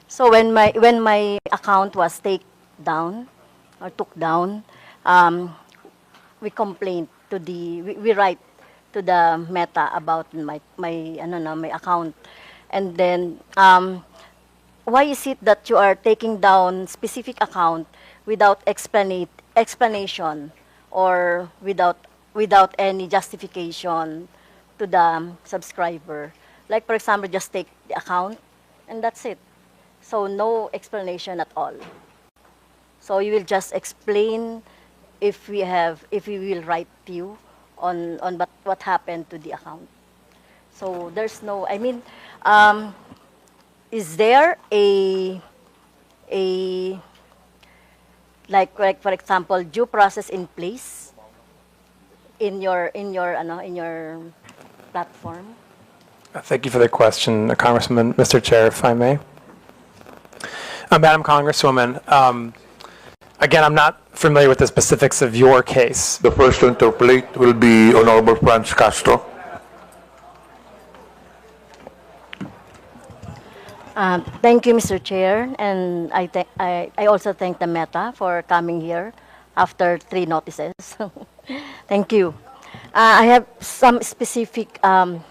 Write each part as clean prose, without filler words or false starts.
So when my account was taken down or took down, we complained to we write to the Meta about my account, and then why is it that you are taking down specific account without explanation or without any justification to the subscriber? Like, for example, just take the account and that's it. So no explanation at all. So you will just explain if we will write to you on what happened to the account. So there's no, I mean, is there a like for example due process in place in your platform? Thank you for the question, Congressman. Mr. Chair, if I may. Madam Congresswoman, again, I'm not familiar with the specifics of your case. The first to interpolate will be Honorable Castro. Thank you, Mr. Chair, and I also thank the Meta for coming here after 3 notices. Thank you. I have some specific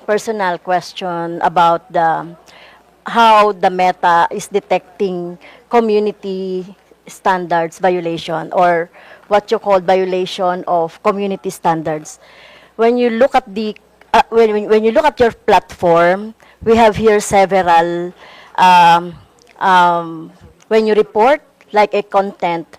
personal question about how the Meta is detecting community standards violation, or what you call violation of community standards. When you look at the when you look at your platform, we have here several. When you report like a content,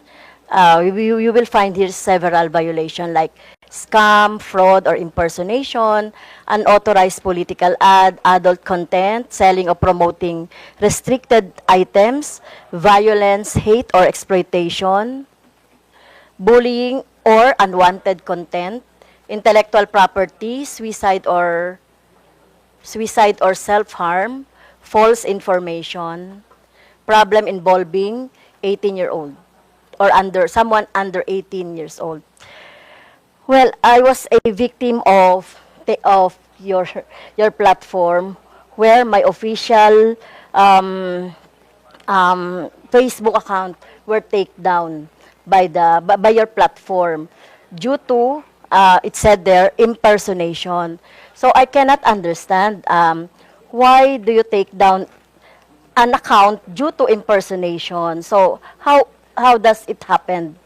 you will find here several violations like scam, fraud or impersonation, unauthorized political ad, adult content, selling or promoting restricted items, violence, hate or exploitation, bullying or unwanted content, intellectual property, suicide or self-harm, false information, problem involving 18-year-old or someone under 18 years old. Well, I was a victim of your platform, where my official Facebook account were taken down by your platform due to it said there impersonation. So I cannot understand why do you take down an account due to impersonation. So how does it happen?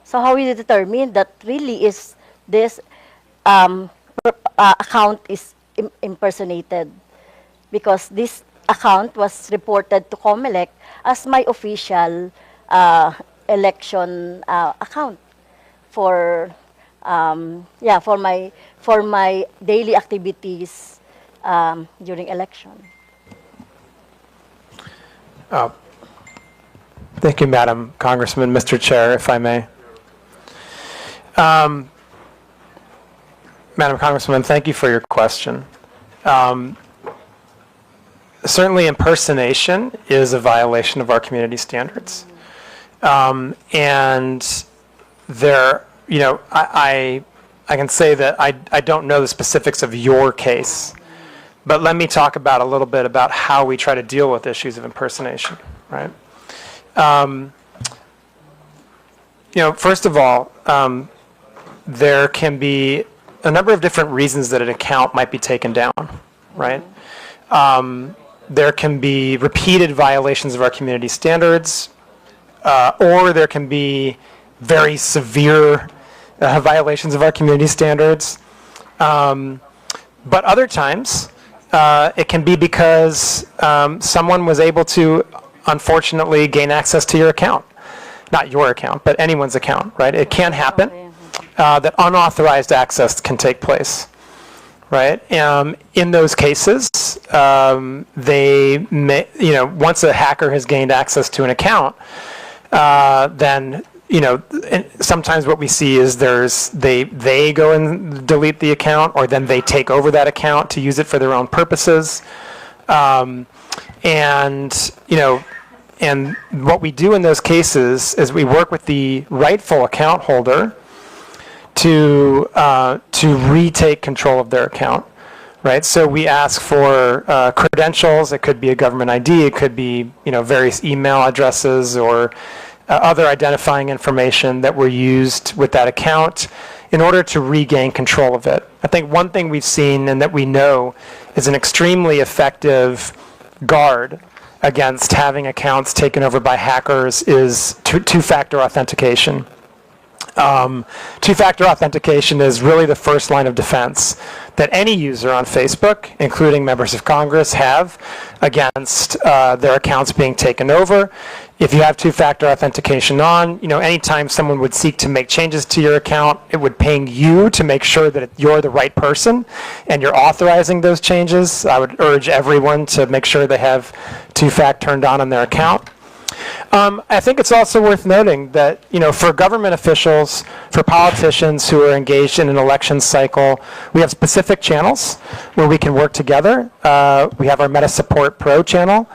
So how will you determine that really is this account is impersonated? Because this account was reported to COMELEC as my official election account for my daily activities during election. Thank you, Madam Congressman. Mr. Chair, if I may. Madam Congresswoman, thank you for your question. Certainly impersonation is a violation of our community standards. And there, I can say that I don't know the specifics of your case, but let me talk about a little bit about how we try to deal with issues of impersonation, right? First of all, there can be a number of different reasons that an account might be taken down, right? There can be repeated violations of our community standards, or there can be very severe violations of our community standards. But other times, it can be because someone was able to, unfortunately, gain access to your account. Not your account, but anyone's account, right? It can happen that unauthorized access can take place, right? In those cases, they may, once a hacker has gained access to an account, then, sometimes what we see is they go and delete the account, or then they take over that account to use it for their own purposes. And what we do in those cases is we work with the rightful account holder to retake control of their account, right? So we ask for credentials. It could be a government ID. It could be, various email addresses or other identifying information that were used with that account in order to regain control of it. I think one thing we've seen and that we know is an extremely effective guard against having accounts taken over by hackers is two-factor authentication. Two-factor authentication is really the first line of defense that any user on Facebook, including members of Congress, have against their accounts being taken over. If you have two-factor authentication on, anytime someone would seek to make changes to your account, it would ping you to make sure that you're the right person and you're authorizing those changes. I would urge everyone to make sure they have two-fact turned on their account. I think it's also worth noting that, for government officials, for politicians who are engaged in an election cycle, we have specific channels where we can work together. We have our Meta Support Pro channel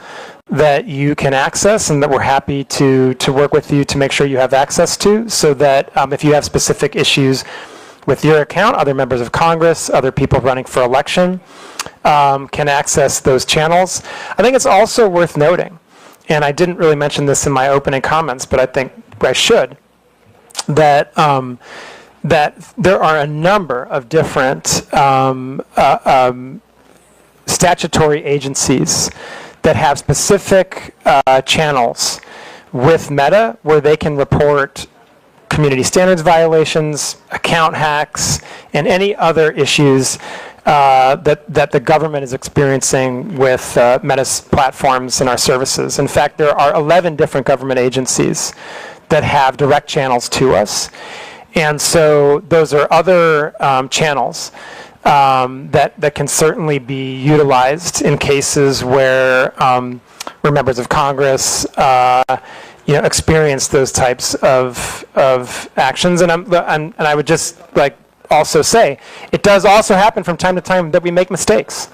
that you can access and that we're happy to work with you to make sure you have access to, so that if you have specific issues with your account, other members of Congress, other people running for election can access those channels. I think it's also worth noting, and I didn't really mention this in my opening comments, but I think I should, that that there are a number of different statutory agencies that have specific channels with Meta where they can report community standards violations, account hacks, and any other issues that the government is experiencing with Meta's platforms and our services. In fact, there are 11 different government agencies that have direct channels to us. And so those are other channels that can certainly be utilized in cases where members of Congress experience those types of actions. And I would just also say, it does also happen from time to time that we make mistakes.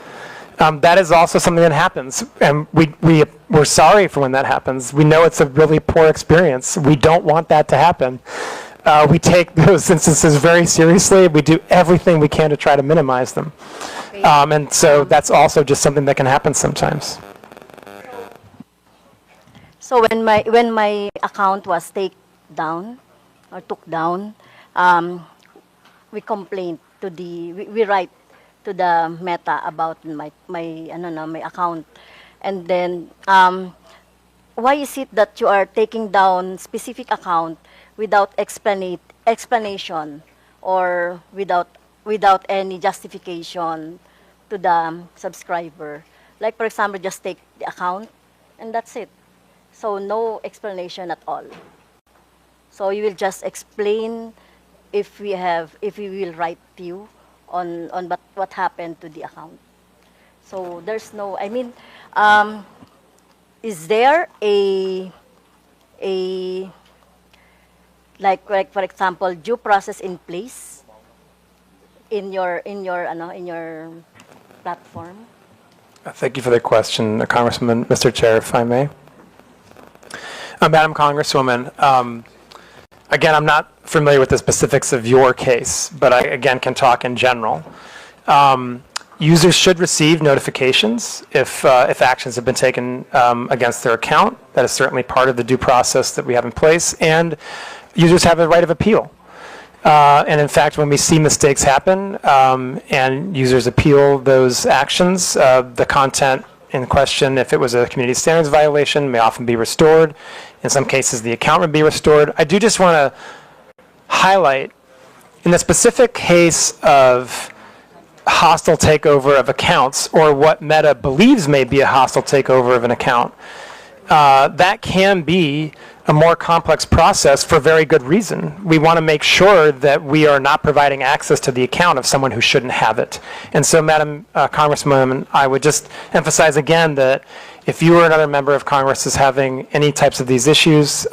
That is also something that happens, and we're sorry for when that happens. We know it's a really poor experience. We don't want that to happen. We take those instances very seriously. We do everything we can to try to minimize them. Okay. And so that's also just something that can happen sometimes. So when my account was took down, we complained to we write to the Meta about my account, and then why is it that you are taking down specific account without explanation or without any justification to the subscriber? Like, for example, just take the account and that's it. So no explanation at all. So you will just explain if we will write to you on what happened to the account. So there's no, is there a like for example, due process in place in your platform? Thank you for the question, Congressman, Mr. Chair, if I may. Madam Congresswoman, again, I'm not familiar with the specifics of your case, but I, again, can talk in general. Users should receive notifications if actions have been taken against their account. That is certainly part of the due process that we have in place, and users have a right of appeal. And in fact, when we see mistakes happen and users appeal those actions, the content in question, if it was a community standards violation, may often be restored. In some cases, the account would be restored. I do just want to highlight, in the specific case of hostile takeover of accounts, or what Meta believes may be a hostile takeover of an account, that can be a more complex process for very good reason. We want to make sure that we are not providing access to the account of someone who shouldn't have it. And so, Madam Congresswoman, I would just emphasize again that if you or another member of Congress is having any types of these issues,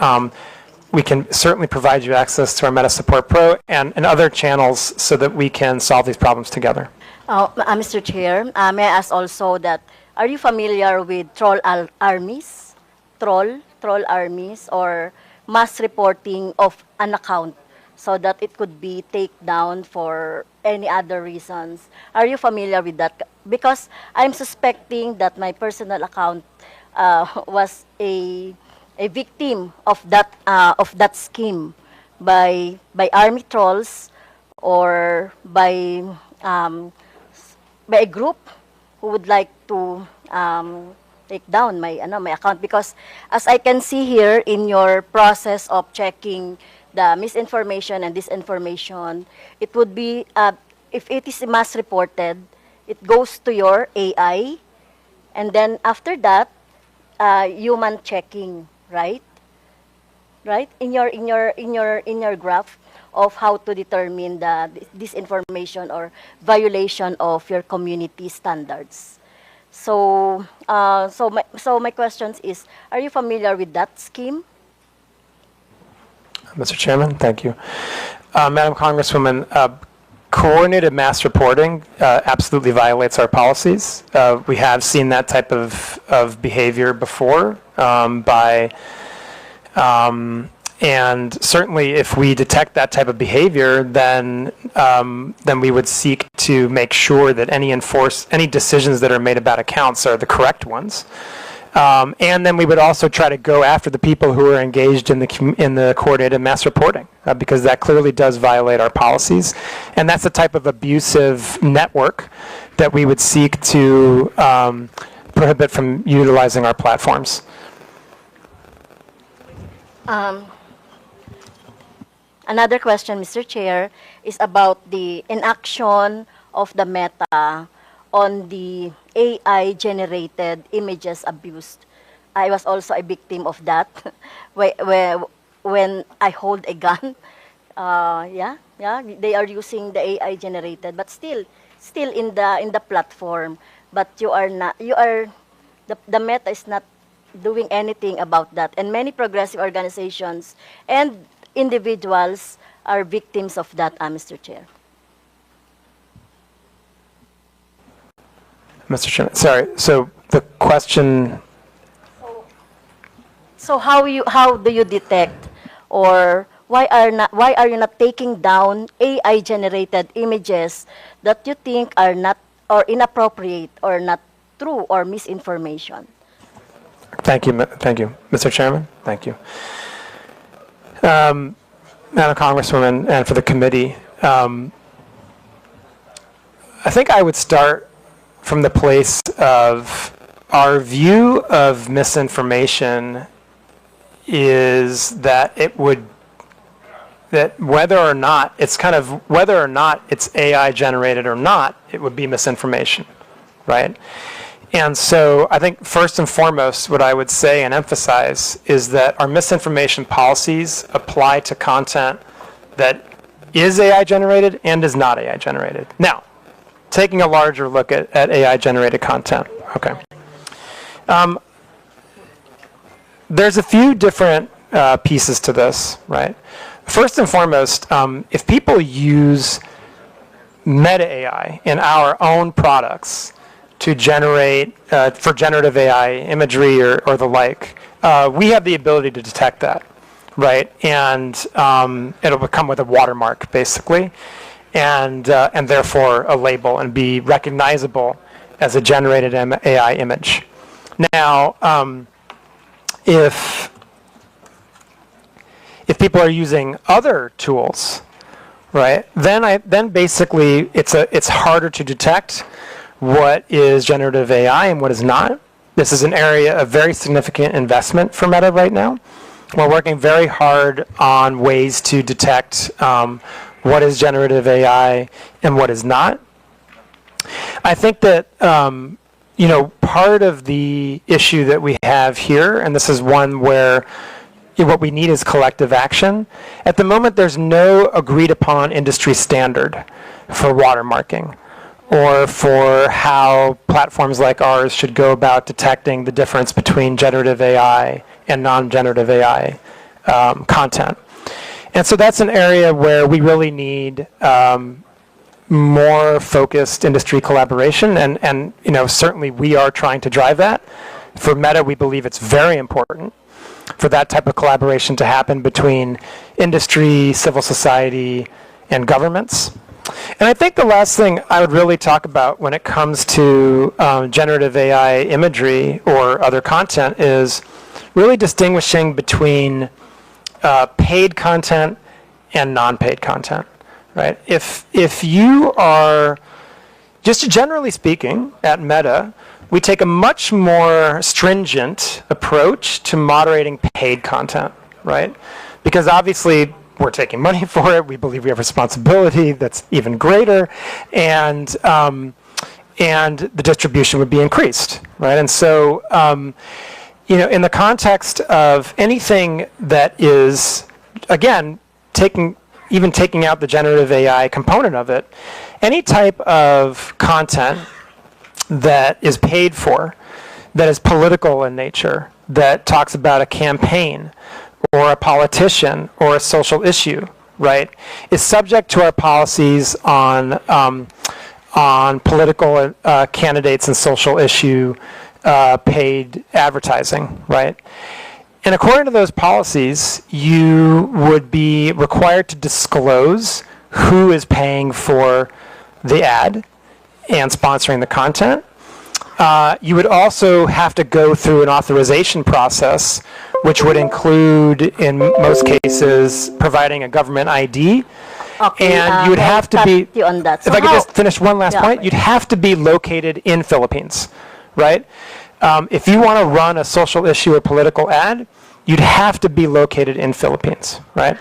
we can certainly provide you access to our Meta Support Pro and other channels so that we can solve these problems together. Mr. Chair, may I ask also that, are you familiar with troll armies? Troll armies, or mass reporting of an account so that it could be take down for any other reasons. Are you familiar with that? Because I'm suspecting that my personal account was a victim of that scheme by army trolls or by a group who would like to take down my account, because as I can see here in your process of checking the misinformation and disinformation, it would be if it is mass reported, it goes to your AI, and then after that, human checking, right? Right? In your graph of how to determine the disinformation or violation of your community standards. So my questions is, are you familiar with that scheme? Mr. Chairman, thank you. Madam Congresswoman, coordinated mass reporting absolutely violates our policies. We have seen that type of behavior before and certainly if we detect that type of behavior, then we would seek to make sure that any decisions that are made about accounts are the correct ones. And then we would also try to go after the people who are engaged in the coordinated mass reporting, because that clearly does violate our policies. And that's the type of abusive network that we would seek to prohibit from utilizing our platforms. Another question, Mr. Chair, is about the inaction of the Meta on the AI-generated images abused. I was also a victim of that when I hold a gun. They are using the AI-generated, but still in the platform. But the Meta is not doing anything about that, and many progressive organizations and individuals are victims of that, Mr. Chair. Mr. Chairman, sorry. So the question. So how do you detect, or why are you not taking down AI generated images that you think are not or inappropriate or not true or misinformation? Thank you, Mr. Chairman. Thank you. Madam Congresswoman, and for the committee, I think I would start from the place of our view of misinformation is that whether or not it's AI generated or not, it would be misinformation, right? And so I think first and foremost, what I would say and emphasize is that our misinformation policies apply to content that is AI generated and is not AI generated. Now, taking a larger look at AI generated content, okay. There's a few different pieces to this, right? First and foremost, if people use meta AI in our own products to generate, for generative AI imagery or the like, we have the ability to detect that, right? And it'll come with a watermark, basically, and therefore a label and be recognizable as a generated AI image. Now, if people are using other tools, right, then basically it's harder to detect what is generative AI and what is not. This is an area of very significant investment for Meta right now. We're working very hard on ways to detect what is generative AI and what is not. I think that part of the issue that we have here, and this is one where what we need is collective action. At the moment, there's no agreed upon industry standard for watermarking or for how platforms like ours should go about detecting the difference between generative AI and non-generative AI content. And so that's an area where we really need more focused industry collaboration, and certainly we are trying to drive that. For Meta, we believe it's very important for that type of collaboration to happen between industry, civil society, and governments. And I think the last thing I would really talk about when it comes to generative AI imagery or other content is really distinguishing between paid content and non-paid content, right? If you are, just generally speaking, at Meta, we take a much more stringent approach to moderating paid content, right? Because obviously we're taking money for it. We believe we have responsibility that's even greater, and the distribution would be increased, right? And so, in the context of anything that is, again, taking out the generative AI component of it, any type of content that is paid for, that is political in nature, that talks about a campaign or a politician or a social issue, right, is subject to our policies on political candidates and social issue paid advertising, right? And according to those policies, you would be required to disclose who is paying for the ad and sponsoring the content. You would also have to go through an authorization process, which would include, in most cases, providing a government ID. Okay, And you would have to be, you on that. if I could just finish one last point, you'd have to be located in Philippines, right? If you want to run a social issue or political ad, you'd have to be located in Philippines, right?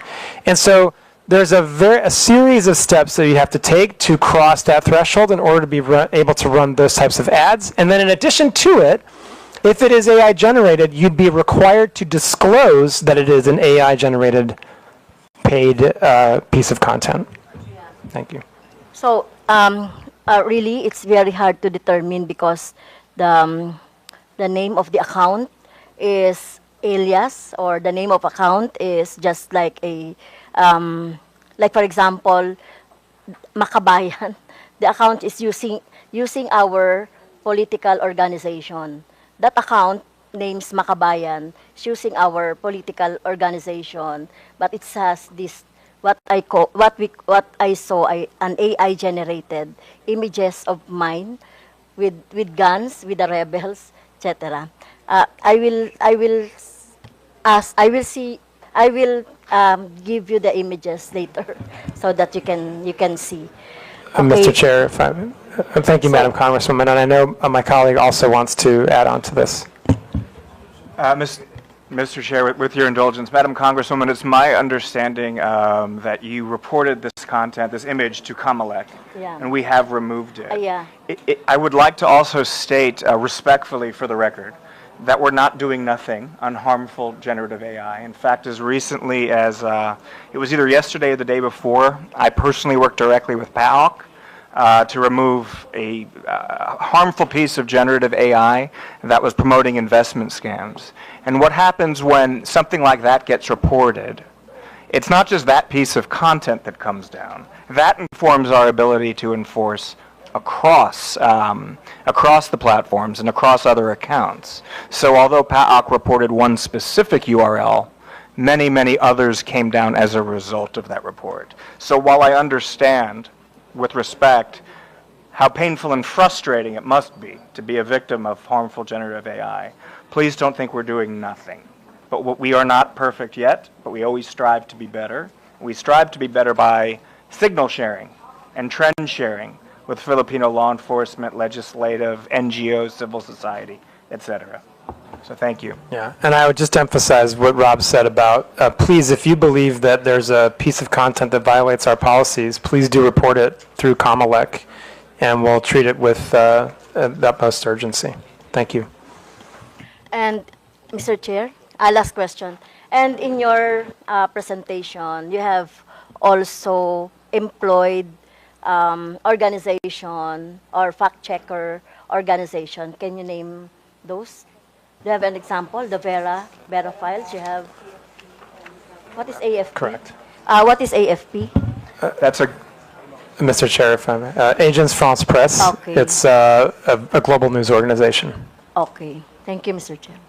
And so there's a series of steps that you have to take to cross that threshold in order to be able to run those types of ads. And then in addition to it, if it is AI generated, you'd be required to disclose that it is an AI generated paid piece of content. Thank you. So really, it's very hard to determine because the name of the account is alias, or the name of account is just like a like for example, Makabayan. The account is using our political organization. That account names Makabayan is using our political organization, but it has this what I saw an AI generated images of mine with guns, with the rebels, etc. I will give you the images later so that you can see. Mr. Chair, if thank you, Madam Congresswoman, and I know my colleague also wants to add on to this. Mr. Chair, with your indulgence, Madam Congresswoman, it's my understanding that you reported this content, this image, to Comelec, and we have removed it. I would like to also state respectfully for the record that we're not doing nothing on harmful generative AI. In fact, as recently as, it was either yesterday or the day before, I personally worked directly with PAOK to remove a harmful piece of generative AI that was promoting investment scams. And what happens when something like that gets reported, it's not just that piece of content that comes down. That informs our ability to enforce across the platforms and across other accounts. So although PAOK reported one specific URL, many, many others came down as a result of that report. So while I understand, with respect, how painful and frustrating it must be to be a victim of harmful generative AI, please don't think we're doing nothing. But we are not perfect yet, but we always strive to be better. We strive to be better by signal sharing and trend sharing with Filipino law enforcement, legislative, NGOs, civil society, etc. So thank you. Yeah, and I would just emphasize what Rob said about, please, if you believe that there's a piece of content that violates our policies, please do report it through Comelec, and we'll treat it with the utmost urgency. Thank you. And Mr. Chair, last question. And in your presentation, you have also employed organization or fact-checker organization. Can you name those? Do you have an example? The Vera files you have. What is AFP? Correct. What is AFP? That's a Mr. Chair, if I may. Agence France Presse. Okay. It's a global news organization. Okay. Thank you, Mr. Chair.